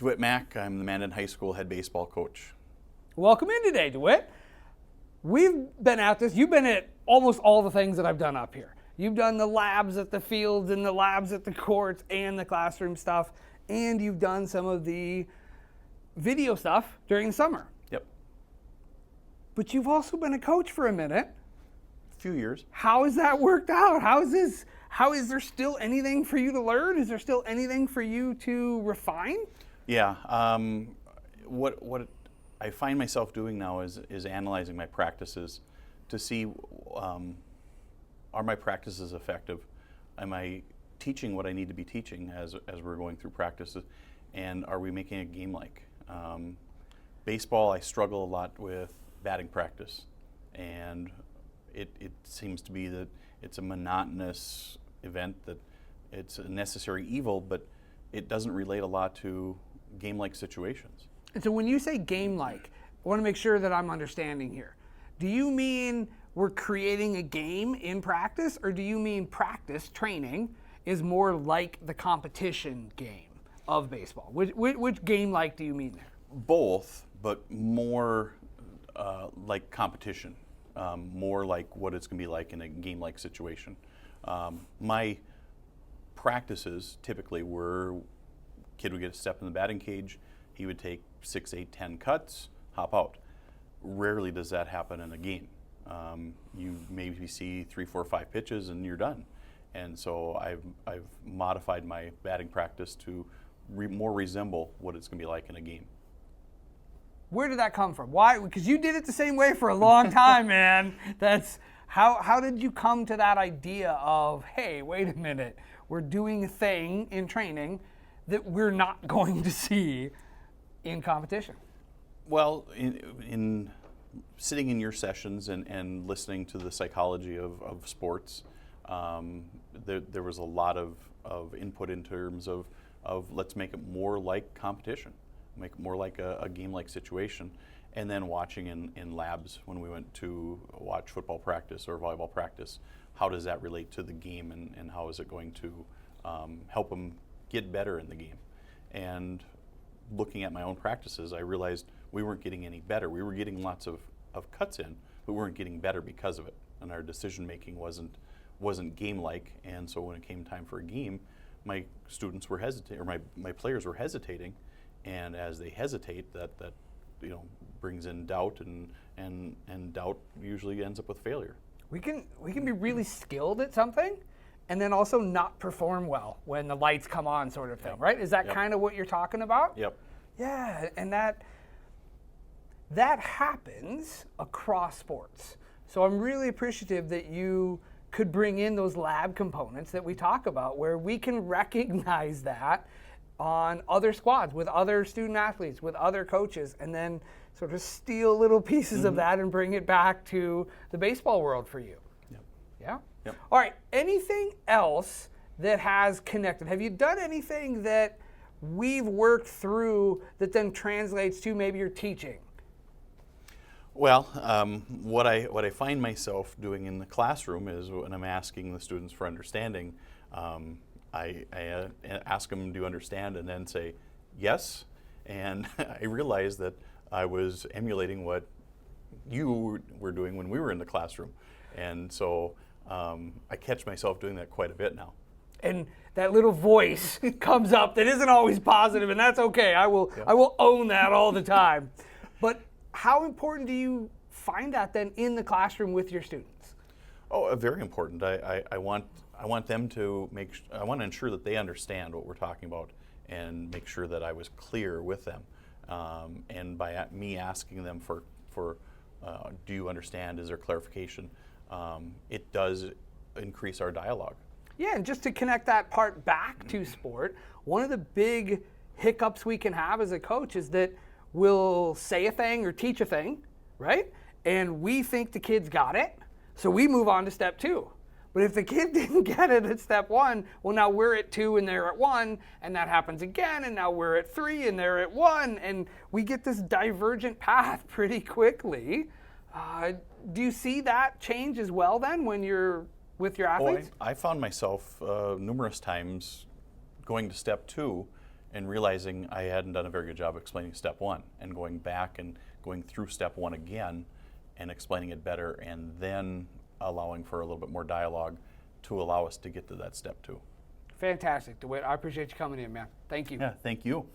Dewitt Mack, I'm the Mandan High School head baseball coach. Welcome in today, Dewitt. We've been at this. You've been at almost all the things that I've done up here. You've done the labs at the fields and the labs at the courts and the classroom stuff, and you've done some of the video stuff during the summer. Yep. But you've also been a coach for a minute. A few years. How has that worked out? How is there still anything for you to learn? Is there still anything for you to refine? Yeah. What I find myself doing now is analyzing my practices to see, are my practices effective? Am I teaching what I need to be teaching as we're going through practices? And are we making it game-like? Baseball, I struggle a lot with batting practice. And it seems to be that it's a monotonous event, that it's a necessary evil, but it doesn't relate a lot to game-like situations. And so when you say game-like, I want to make sure that I'm understanding here. Do you mean we're creating a game in practice, or do you mean practice, training, is more like the competition game of baseball? Which game-like do you mean there? Both, but more like competition, more like what it's going to be like in a game-like situation. My practices typically were, kid would get a step in the batting cage, he would take 6, 8, 10 cuts, hop out. Rarely does that happen in a game. You maybe see 3, 4, 5 pitches and you're done. And so I've modified my batting practice to more resemble what it's going to be like in a game. Where did that come from? Why? Because you did it the same way for a long time, man. That's how did you come to that idea of, hey, wait a minute, we're doing a thing in training that we're not going to see in competition? Well, in sitting in your sessions and listening to the psychology of sports, there was a lot of input in terms of let's make it more like competition, make it more like a game-like situation. And then watching in labs when we went to watch football practice or volleyball practice, how does that relate to the game, and how is it going to help them get better in the game? And looking at my own practices, I realized we weren't getting any better. We were getting lots of cuts in, but we weren't getting better because of it. And our decision making wasn't game-like. And so when it came time for a game, my students were hesitating, or my players were hesitating. And as they hesitate, that brings in doubt, and doubt usually ends up with failure. We can be really skilled at something and then also not perform well when the lights come on, sort of thing, right? Is that kind of what you're talking about? Yep. Yeah, and that happens across sports. So I'm really appreciative that you could bring in those lab components that we talk about, where we can recognize that on other squads, with other student athletes, with other coaches, and then sort of steal little pieces of that and bring it back to the baseball world for you. Yep. Yeah? Yep. All right, anything else that has connected? Have you done anything that we've worked through that then translates to maybe your teaching? Well, what I find myself doing in the classroom is when I'm asking the students for understanding, I ask them, do you understand, and then say yes, and I realize that I was emulating what you were doing when we were in the classroom, and so I catch myself doing that quite a bit now. And that little voice comes up that isn't always positive, and that's okay. I will own that all the time. But how important do you find that then in the classroom with your students? Oh, very important. I want them to I want to ensure that they understand what we're talking about, and make sure that I was clear with them. And by me asking them for do you understand, is there clarification, it does increase our dialogue. Yeah, and just to connect that part back to sport, one of the big hiccups we can have as a coach is that we'll say a thing or teach a thing, right? And we think the kids got it, so we move on to step 2. But if the kid didn't get it at step 1, well, now we're at 2 and they're at 1, and that happens again, and now we're at 3 and they're at 1, and we get this divergent path pretty quickly. Do you see that change as well then when you're with your athletes? I found myself numerous times going to step 2 and realizing I hadn't done a very good job explaining step one, and going back and going through step one again and explaining it better, and then allowing for a little bit more dialogue to allow us to get to that step two. Fantastic, Dewitt. I appreciate you coming in, man. Thank you. Yeah, thank you.